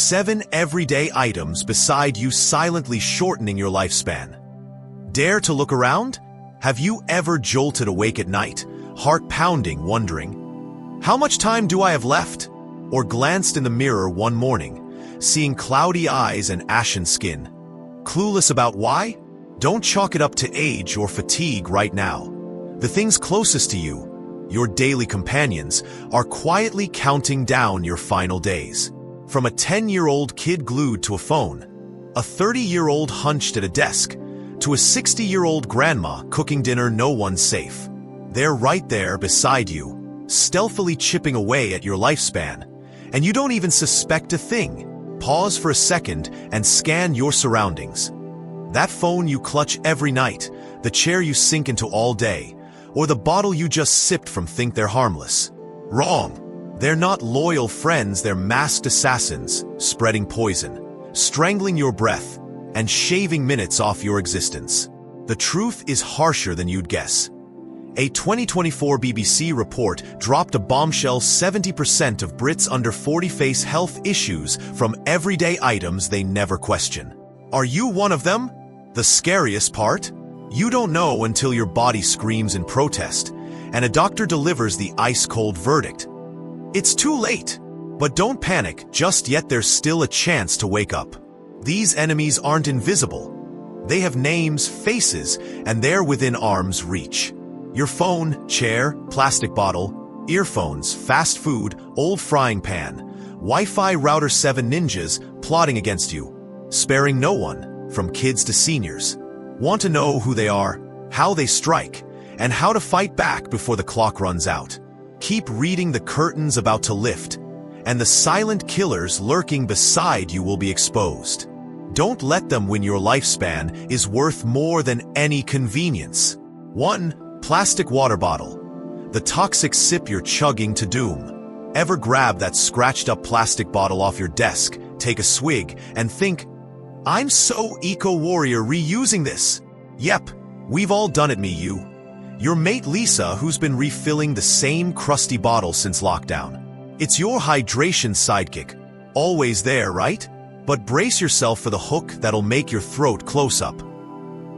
7 everyday items beside you silently shortening your lifespan. Dare to look around? Have you ever jolted awake at night, heart pounding, wondering, how much time do I have left? Or glanced in the mirror one morning, seeing cloudy eyes and ashen skin? Clueless about why? Don't chalk it up to age or fatigue right now. The things closest to you, your daily companions, are quietly counting down your final days. From a 10-year-old kid glued to a phone, a 30-year-old hunched at a desk, to a 60-year-old grandma cooking dinner no one's safe. They're right there beside you, stealthily chipping away at your lifespan, and you don't even suspect a thing. Pause for a second and scan your surroundings. That phone you clutch every night, the chair you sink into all day, or the bottle you just sipped from think they're harmless. Wrong. They're not loyal friends, they're masked assassins, spreading poison, strangling your breath, and shaving minutes off your existence. The truth is harsher than you'd guess. A 2024 BBC report dropped a bombshell: 70% of Brits under 40 face health issues from everyday items they never question. Are you one of them? The scariest part? You don't know until your body screams in protest, and a doctor delivers the ice-cold verdict. It's too late. But don't panic, just yet there's still a chance to wake up. These enemies aren't invisible. They have names, faces, and they're within arm's reach. Your phone, chair, plastic bottle, earphones, fast food, old frying pan, Wi-Fi router, 7 ninjas plotting against you, sparing no one, from kids to seniors. Want to know who they are, how they strike, and how to fight back before the clock runs out? Keep reading. The curtain's about to lift, and the silent killers lurking beside you will be exposed. Don't let them win. Your lifespan is worth more than any convenience. 1. Plastic water bottle. The toxic sip you're chugging to doom. Ever grab that scratched-up plastic bottle off your desk, take a swig, and think, I'm so eco-warrior reusing this? Yep, we've all done it. Your mate Lisa, who's been refilling the same crusty bottle since lockdown. It's your hydration sidekick. Always there, right? But brace yourself for the hook that'll make your throat close up.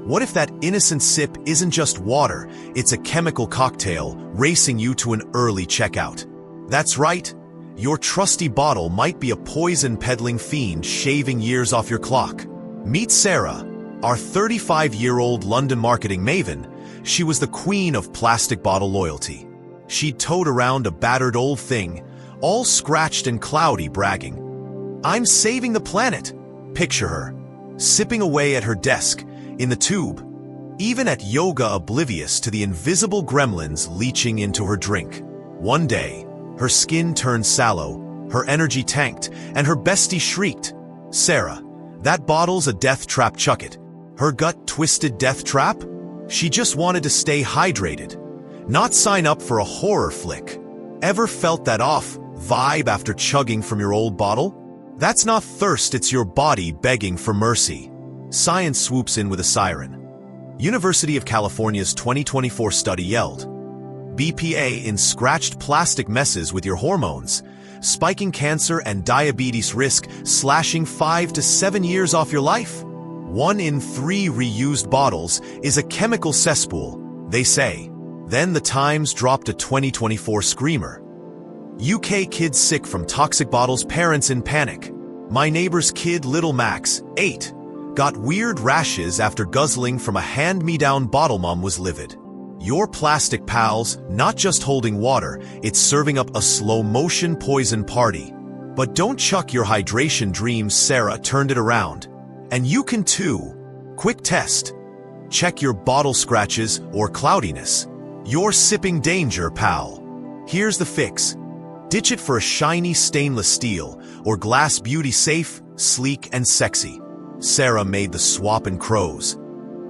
What if that innocent sip isn't just water, it's a chemical cocktail racing you to an early checkout? That's right. Your trusty bottle might be a poison-peddling fiend shaving years off your clock. Meet Sarah, our 35-year-old London marketing maven. She was the queen of plastic bottle loyalty. She'd tote around a battered old thing, all scratched and cloudy, bragging, I'm saving the planet. Picture her, sipping away at her desk, in the tube, even at yoga oblivious to the invisible gremlins leaching into her drink. One day, her skin turned sallow, her energy tanked, and her bestie shrieked, Sarah, that bottle's a death trap, chuck it. Her gut twisted. Death trap? She just wanted to stay hydrated, not sign up for a horror flick. Ever felt that off vibe after chugging from your old bottle? That's not thirst, it's your body begging for mercy. Science swoops in with a siren. University of California's 2024 study yelled, BPA in scratched plastic messes with your hormones, spiking cancer and diabetes risk, slashing 5 to 7 years off your life. 1 in 3 reused bottles is a chemical cesspool, they say. Then the Times dropped a 2024 screamer. UK kid sick from toxic bottles, parents in panic. My neighbor's kid, little Max, 8, got weird rashes after guzzling from a hand-me-down bottle. Mom was livid. Your plastic pal's not just holding water, it's serving up a slow-motion poison party. But don't chuck your hydration dreams. Sarah turned it around. And you can too. Quick test. Check your bottle scratches or cloudiness. You're sipping danger, pal. Here's the fix. Ditch it for a shiny stainless steel or glass. Beauty safe, sleek, and sexy. Sarah made the swap and crows.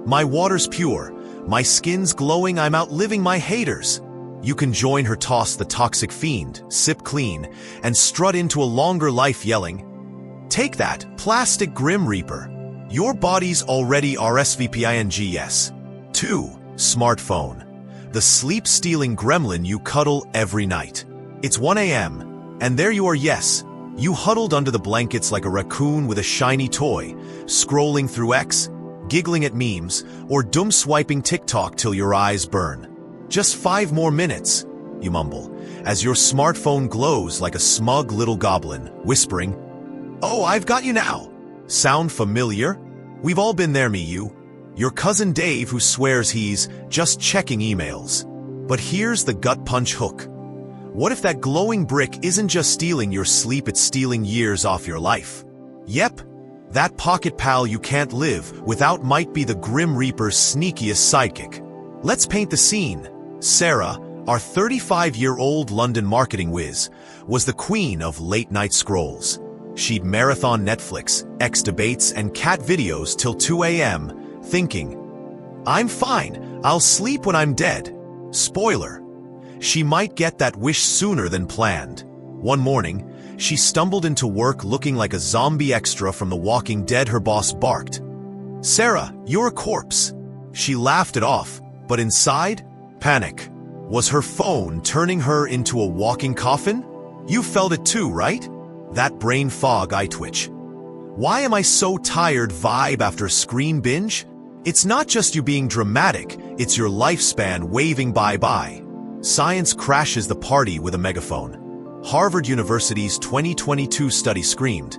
My water's pure. My skin's glowing. I'm outliving my haters. You can join her. Toss the toxic fiend, sip clean, and strut into a longer life yelling, take that, plastic Grim Reaper. Your body's already RSVPINGS. 2. Smartphone. The sleep-stealing gremlin you cuddle every night. It's 1 a.m., and there you are, yes, You huddled under the blankets like a raccoon with a shiny toy, scrolling through X, giggling at memes, or doom-swiping TikTok till your eyes burn. Just 5 more minutes, you mumble, as your smartphone glows like a smug little goblin, whispering, "Oh, I've got you now." Sound familiar? We've all been there, you. Your cousin Dave who swears he's just checking emails. But here's the gut punch hook. What if that glowing brick isn't just stealing your sleep, it's stealing years off your life? Yep, that pocket pal you can't live without might be the Grim Reaper's sneakiest sidekick. Let's paint the scene. Sarah, our 35-year-old London marketing whiz, was the queen of late-night scrolls. She'd marathon Netflix, X debates, and cat videos till 2 a.m., thinking, "I'm fine, I'll sleep when I'm dead." Spoiler, she might get that wish sooner than planned. One morning, she stumbled into work looking like a zombie extra from The Walking Dead. Her boss barked, "Sarah, you're a corpse." She laughed it off, but inside, panic. Was her phone turning her into a walking coffin? You felt it too, right? That brain fog eye twitch. "Why am I so tired" vibe after a screen binge? It's not just you being dramatic, it's your lifespan waving bye-bye. Science crashes the party with a megaphone. Harvard University's 2022 study screamed,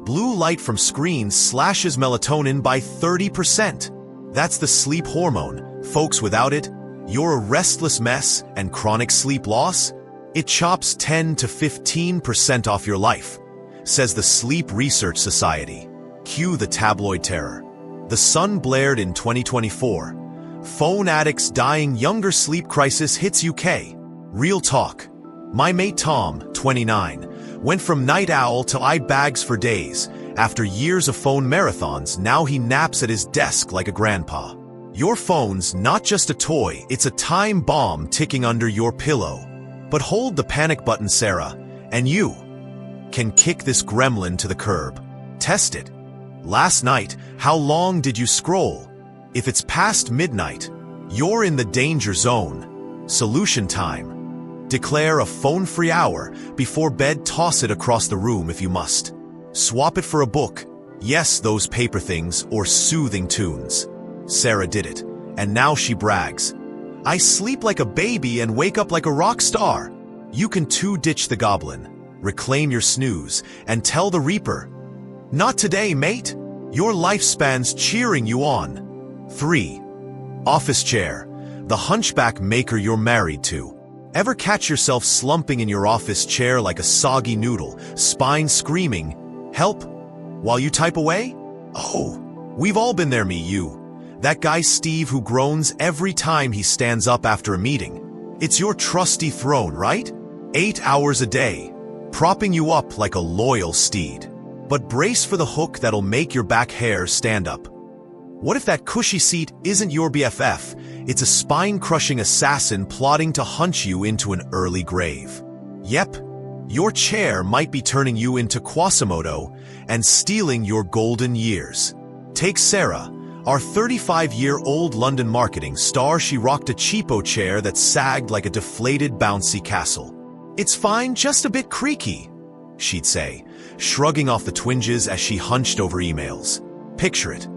"Blue light from screens slashes melatonin by 30%. That's the sleep hormone. Folks, without it, you're a restless mess, and chronic sleep loss? It chops 10 to 15% off your life," says the Sleep Research Society. Cue the tabloid terror. The Sun blared in 2024. Phone addicts dying, younger sleep crisis hits UK. Real talk. My mate Tom, 29, went from night owl to eye bags for days. After years of phone marathons, now he naps at his desk like a grandpa. Your phone's not just a toy, it's a time bomb ticking under your pillow. But hold the panic button, Sarah, and you can kick this gremlin to the curb. Test it. Last night, how long did you scroll? If it's past midnight, you're in the danger zone. Solution time. Declare a phone-free hour. Before bed, toss it across the room if you must. Swap it for a book. Yes, those paper things, or soothing tunes. Sarah did it, and now she brags. "I sleep like a baby and wake up like a rock star." You can too. Ditch the goblin, reclaim your snooze, and tell the Reaper, "Not today, mate." Your lifespan's cheering you on. 3. Office chair, the hunchback maker you're married to. Ever catch yourself slumping in your office chair like a soggy noodle, spine screaming, "Help," while you type away? Oh, we've all been there, you. That guy Steve who groans every time he stands up after a meeting. It's your trusty throne, right? 8 hours a day, propping you up like a loyal steed. But brace for the hook that'll make your back hair stand up. What if that cushy seat isn't your BFF? It's a spine-crushing assassin plotting to hunch you into an early grave. Yep, your chair might be turning you into Quasimodo and stealing your golden years. Take Sarah, our 35-year-old London marketing star. She rocked a cheapo chair that sagged like a deflated bouncy castle. "It's fine, just a bit creaky," she'd say, shrugging off the twinges as she hunched over emails. Picture it.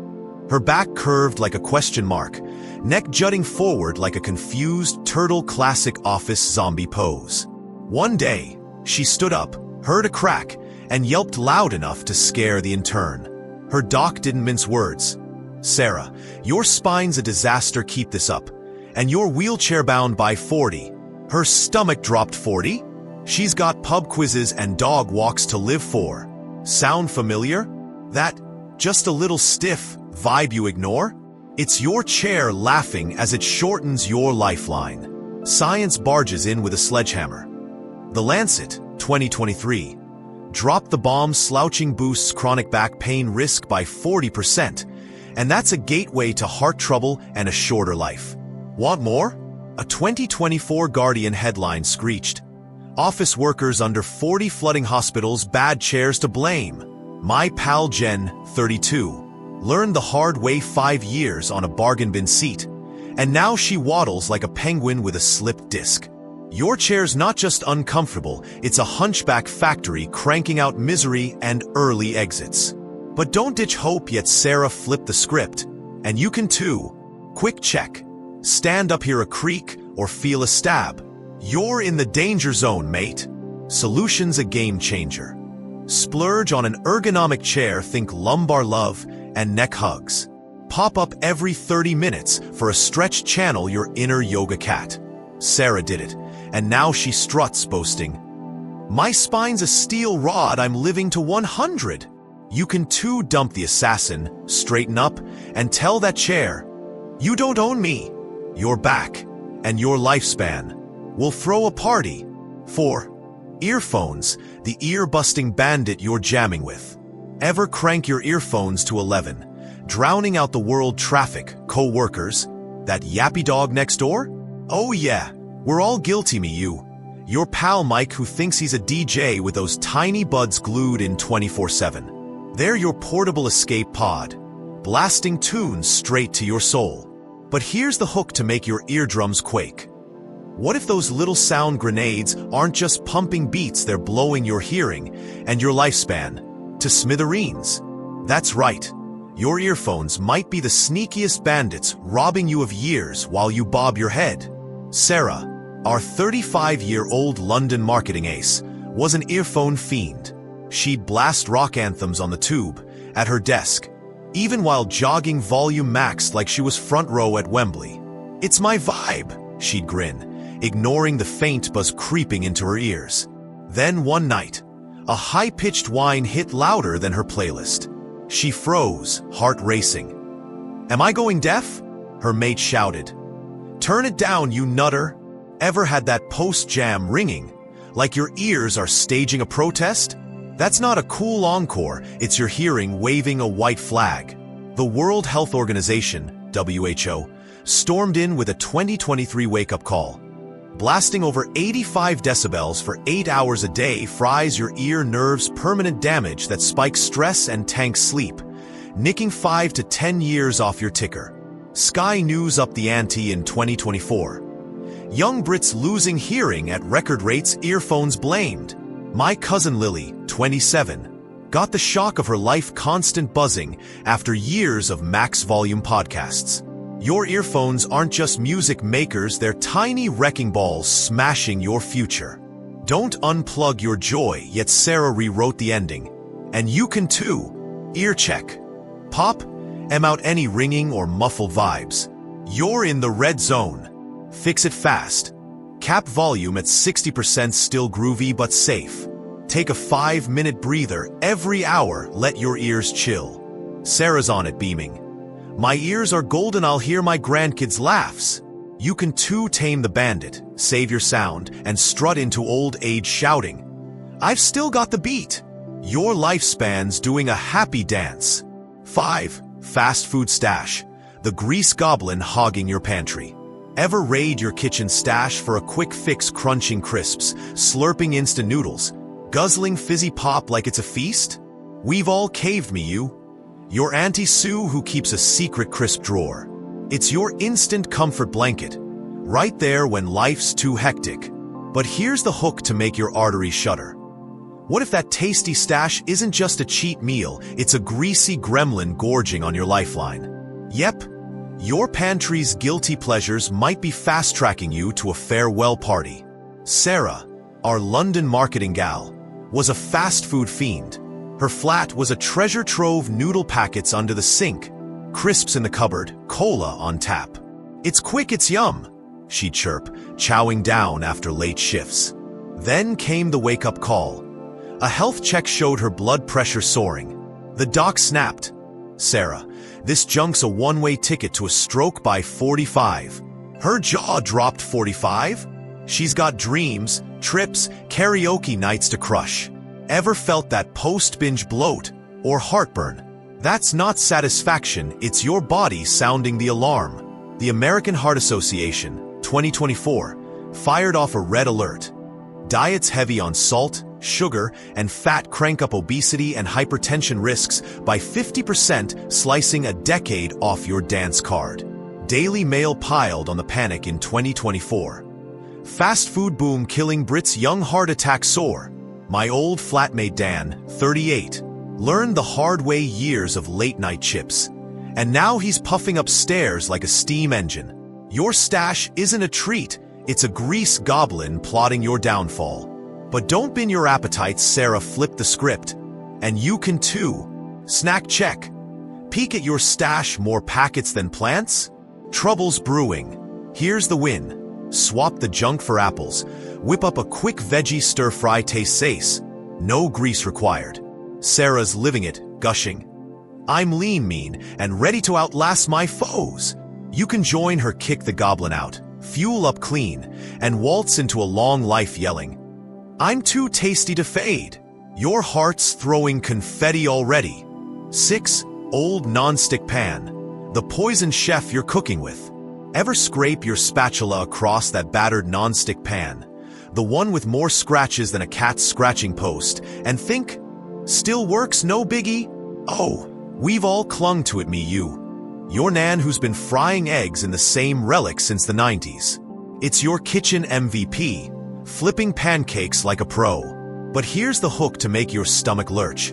Her back curved like a question mark, neck jutting forward like a confused turtle, classic office zombie pose. One day, she stood up, heard a crack, and yelped loud enough to scare the intern. Her doc didn't mince words. "Sarah, your spine's a disaster, keep this up. And you're wheelchair-bound by 40. Her stomach dropped 40? She's got pub quizzes and dog walks to live for. Sound familiar? That just a little stiff vibe you ignore? It's your chair laughing as it shortens your lifeline. Science barges in with a sledgehammer. The Lancet, 2023. Drop the bomb, slouching boosts chronic back pain risk by 40%. And that's a gateway to heart trouble and a shorter life. Want more? A 2024 Guardian headline screeched, "Office workers under 40 flooding hospitals, bad chairs to blame." My pal Jen, 32, learned the hard way, 5 years on a bargain bin seat, and now she waddles like a penguin with a slipped disc. Your chair's not just uncomfortable, it's a hunchback factory cranking out misery and early exits. But don't ditch hope, yet Sarah flipped the script. And you can too. Quick check. Stand up, hear a creak, or feel a stab. You're in the danger zone, mate. Solution's a game changer. Splurge on an ergonomic chair, think lumbar love and neck hugs. Pop up every 30 minutes for a stretch, channel your inner yoga cat. Sarah did it, and now she struts, boasting, "My spine's a steel rod, I'm living to 100. You can too. Dump the assassin, straighten up, and tell that chair, "You don't own me. Your back and your lifespan will throw a party." 4. Earphones, the ear-busting bandit you're jamming with. Ever crank your earphones to 11, drowning out the world traffic, co-workers, that yappy dog next door? Oh yeah, we're all guilty, you. Your pal Mike, who thinks he's a DJ with those tiny buds glued in 24/7. They're your portable escape pod, blasting tunes straight to your soul. But here's the hook to make your eardrums quake. What if those little sound grenades aren't just pumping beats, they're blowing your hearing and your lifespan to smithereens? That's right. Your earphones might be the sneakiest bandits, robbing you of years while you bob your head. Sarah, our 35-year-old London marketing ace, was an earphone fiend. She'd blast rock anthems on the tube, at her desk, even while jogging volume maxed like she was front row at Wembley. "It's my vibe," she'd grin, ignoring the faint buzz creeping into her ears. Then one night, a high-pitched whine hit louder than her playlist. She froze, heart racing. "Am I going deaf?" her mate shouted. "Turn it down, you nutter." Ever had that post-jam ringing, like your ears are staging a protest? That's not a cool encore, it's your hearing waving a white flag. The World Health Organization, WHO, stormed in with a 2023 wake-up call. Blasting over 85 decibels for 8 hours a day fries your ear nerves, permanent damage that spikes stress and tanks sleep, nicking 5 to 10 years off your ticker. Sky News upped the ante in 2024. Young Brits losing hearing at record rates, earphones blamed. My cousin Lily, 27, got the shock of her life, constant buzzing after years of max volume podcasts. Your earphones aren't just music makers, they're tiny wrecking balls smashing your future. Don't unplug your joy, yet Sarah rewrote the ending. And you can too. Ear check. Pop, out any ringing or muffled vibes. You're in the red zone. Fix it fast. Cap volume at 60%, still groovy but safe. Take a 5-minute breather every hour, let your ears chill. Sarah's on it, beaming. My ears are golden, I'll hear my grandkids' laughs. You can too. Tame the bandit, save your sound, and strut into old age shouting, "I've still got the beat." Your lifespan's doing a happy dance. 5. Fast food stash, the grease goblin hogging your pantry. Ever raid your kitchen stash for a quick fix, crunching crisps, slurping instant noodles, guzzling fizzy pop like it's a feast? We've all caved, you. Your Auntie Sue, who keeps a secret crisp drawer. It's your instant comfort blanket, right there when life's too hectic. But here's the hook to make your arteries shudder. What if that tasty stash isn't just a cheat meal, it's a greasy gremlin gorging on your lifeline? Yep, your pantry's guilty pleasures might be fast-tracking you to a farewell party. Sarah, our London marketing gal, was a fast food fiend. Her flat was a treasure trove, noodle packets under the sink, crisps in the cupboard, cola on tap. "It's quick, it's yum," she'd chirp, chowing down after late shifts. Then came the wake-up call. A health check showed her blood pressure soaring. The doc snapped, "Sarah, this junk's a one-way ticket to a stroke by 45. Her jaw dropped. 45? She's got dreams, trips, karaoke nights to crush. Ever felt that post-binge bloat or heartburn? That's not satisfaction, it's your body sounding the alarm. The American Heart Association, 2024, fired off a red alert. Diets heavy on salt, sugar, and fat crank up obesity and hypertension risks by 50%, slicing a decade off your dance card. Daily Mail piled on the panic in 2024. Fast food boom killing Brits young heart attack sore. My old flatmate Dan, 38, learned the hard way years of late-night chips. And now he's puffing up stairs like a steam engine. Your stash isn't a treat, it's a grease goblin plotting your downfall. But don't bin your appetites, Sarah flipped the script. And you can too. Snack check. Peek at your stash, more packets than plants? Trouble's brewing. Here's the win. Swap the junk for apples. Whip up a quick veggie stir-fry, taste sace. No grease required. Sarah's living it, gushing. I'm lean, mean, and ready to outlast my foes. You can join her, kick the goblin out, fuel up clean, and waltz into a long life yelling, I'm too tasty to fade. Your heart's throwing confetti already. 6. Old non-stick pan. The poison chef you're cooking with. Ever scrape your spatula across that battered non-stick pan? The one with more scratches than a cat's scratching post, and think, still works, no biggie? Oh, we've all clung to it, me you. Your nan who's been frying eggs in the same relic since the 90s. It's your kitchen MVP, flipping pancakes like a pro. But here's the hook to make your stomach lurch.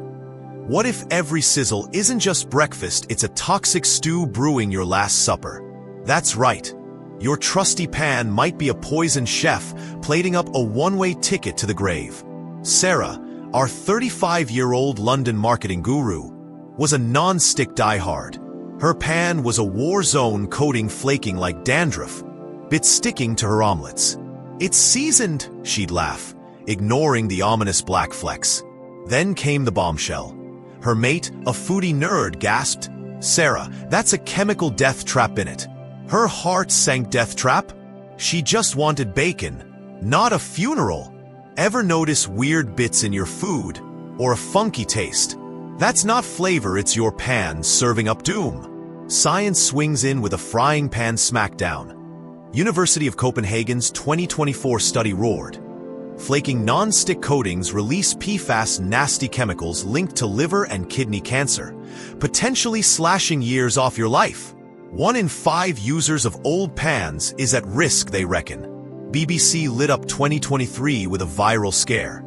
What if every sizzle isn't just breakfast, it's a toxic stew brewing your last supper? That's right. Your trusty pan might be a poison chef plating up a one-way ticket to the grave. Sarah, our 35-year-old London marketing guru, was a non-stick diehard. Her pan was a war zone, coating flaking like dandruff, bits sticking to her omelets. It's seasoned, she'd laugh, ignoring the ominous black flecks. Then came the bombshell. Her mate, a foodie nerd, gasped, Sarah, that's a chemical death trap in it. Her heart sank. Death trap? She just wanted bacon, not a funeral. Ever notice weird bits in your food? Or a funky taste? That's not flavor, it's your pan serving up doom. Science swings in with a frying pan smackdown. University of Copenhagen's 2024 study roared. Flaking non-stick coatings release PFAS, nasty chemicals linked to liver and kidney cancer, potentially slashing years off your life. 1 in 5 users of old pans is at risk, they reckon. BBC lit up 2023 with a viral scare.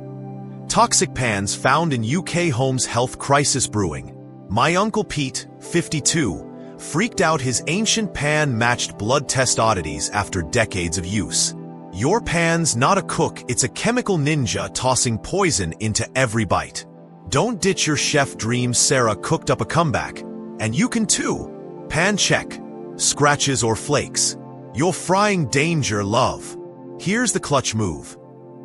Toxic pans found in UK homes, health crisis brewing. My Uncle Pete, 52, freaked out his ancient pan matched blood test oddities after decades of use. Your pan's not a cook, it's a chemical ninja tossing poison into every bite. Don't ditch your chef dreams, Sarah cooked up a comeback. And you can too. Pan check. Scratches or flakes. You're frying danger, love. Here's the clutch move.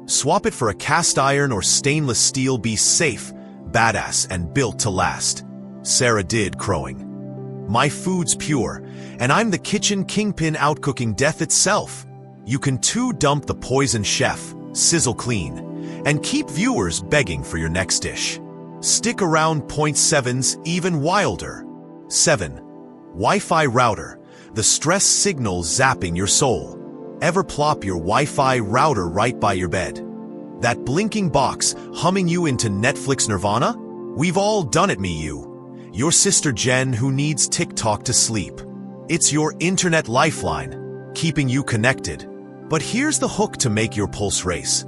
Swap it for a cast iron or stainless steel. Be safe, badass, and built to last. Sarah did, crowing. My food's pure, and I'm the kitchen kingpin outcooking death itself. You can too. Dump the poison chef, sizzle clean, and keep viewers begging for your next dish. Stick around. Point 7's even wilder. 7. Wi-Fi router, the stress signal zapping your soul. Ever plop your Wi-Fi router right by your bed? That blinking box humming you into Netflix nirvana? We've all done it, me you. Your sister Jen who needs TikTok to sleep. It's your internet lifeline, keeping you connected. But here's the hook to make your pulse race.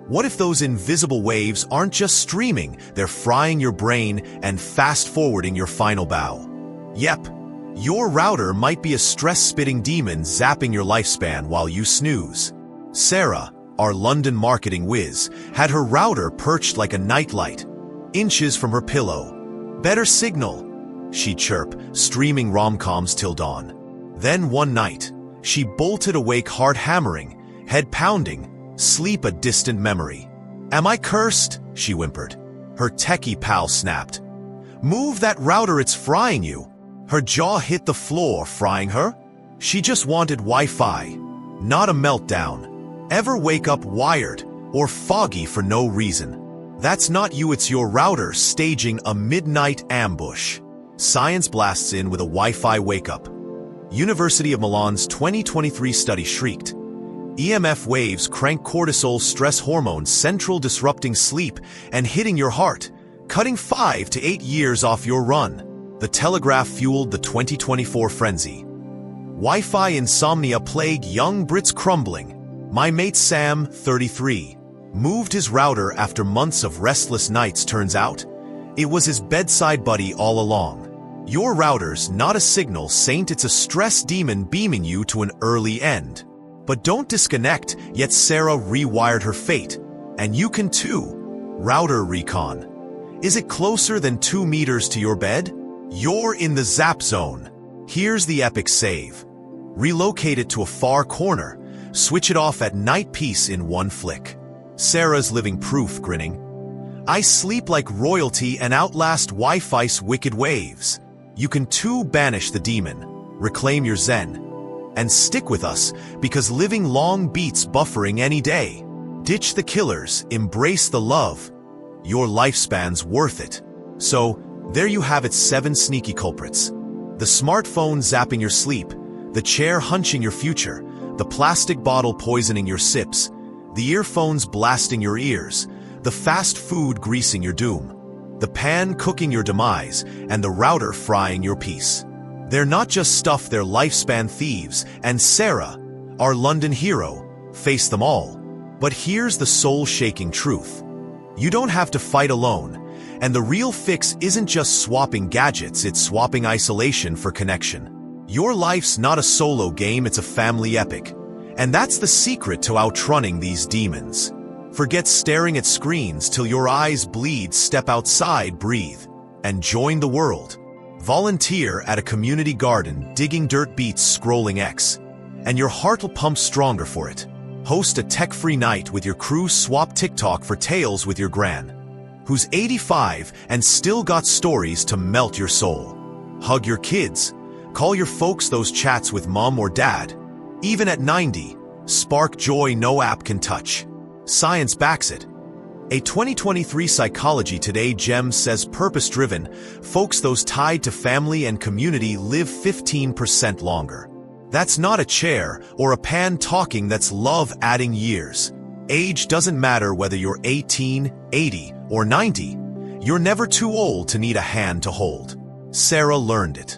What if those invisible waves aren't just streaming, they're frying your brain and fast-forwarding your final bow? Yep, your router might be a stress-spitting demon zapping your lifespan while you snooze. Sarah, our London marketing whiz, had her router perched like a nightlight, inches from her pillow. Better signal, she'd chirp, streaming rom-coms till dawn. Then one night, she bolted awake, heart hammering, head pounding, sleep a distant memory. Am I cursed? She whimpered. Her techie pal snapped. Move that router, it's frying you. Her jaw hit the floor, frying her. She just wanted Wi-Fi, not a meltdown. Ever wake up wired or foggy for no reason? That's not you, it's your router staging a midnight ambush. Science blasts in with a Wi-Fi wake-up. University of Milan's 2023 study shrieked. EMF waves crank cortisol, stress hormones, central, disrupting sleep and hitting your heart, cutting 5 to 8 years off your run. The Telegraph fueled the 2024 frenzy. Wi-Fi insomnia plague young Brits crumbling. My mate Sam, 33, moved his router after months of restless nights. Turns out, it was his bedside buddy all along. Your router's not a signal saint, it's a stress demon beaming you to an early end. But don't disconnect, yet Sarah rewired her fate. And you can too. Router recon. Is it closer than 2 meters to your bed? You're in the zap zone. Here's the epic save. Relocate it to a far corner. Switch it off at night, peace in one flick. Sarah's living proof, grinning. I sleep like royalty and outlast Wi-Fi's wicked waves. You can too banish the demon, reclaim your zen, and stick with us because living long beats buffering any day. Ditch the killers, embrace the love. Your lifespan's worth it. So, there you have it, 7 sneaky culprits. The smartphone zapping your sleep, the chair hunching your future, the plastic bottle poisoning your sips, the earphones blasting your ears, the fast food greasing your doom, the pan cooking your demise, and the router frying your peace. They're not just stuff, they're lifespan thieves, and Sarah, our London hero, faced them all. But here's the soul-shaking truth. You don't have to fight alone, and the real fix isn't just swapping gadgets, it's swapping isolation for connection. Your life's not a solo game, it's a family epic. And that's the secret to outrunning these demons. Forget staring at screens till your eyes bleed, step outside, breathe, and join the world. Volunteer at a community garden, digging dirt beats, scrolling X, and your heart will pump stronger for it. Host a tech-free night with your crew, swap TikTok for tales with your gran, who's 85 and still got stories to melt your soul. Hug your kids, call your folks, those chats with mom or dad. Even at 90, spark joy no app can touch. Science backs it. A 2023 Psychology Today gem says purpose-driven folks, those tied to family and community, live 15% longer. That's not a chair or a pan talking, that's love adding years. Age doesn't matter whether you're 18, 80, or 90. You're never too old to need a hand to hold. Sarah learned it.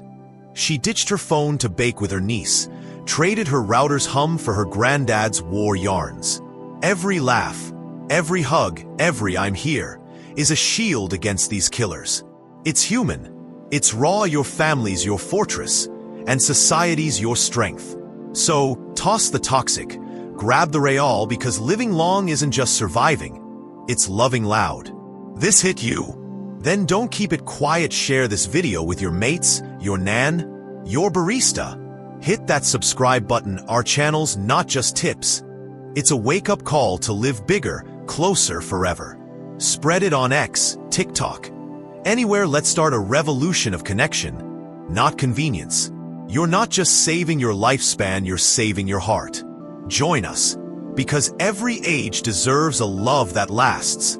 She ditched her phone to bake with her niece, traded her router's hum for her granddad's war yarns. Every laugh, every hug, every I'm here is a shield against these killers. It's human. It's raw. Your family's your fortress, and society's your strength. So, toss the toxic, grab the real, because living long isn't just surviving, it's loving loud. This hit you? Then don't keep it quiet. Share this video with your mates, your nan, your barista. Hit that subscribe button. Our channel's not just tips. It's a wake-up call to live bigger, closer, forever. Spread it on X, TikTok, anywhere. Let's start a revolution of connection, not convenience. You're not just saving your lifespan, you're saving your heart. Join us, because every age deserves a love that lasts.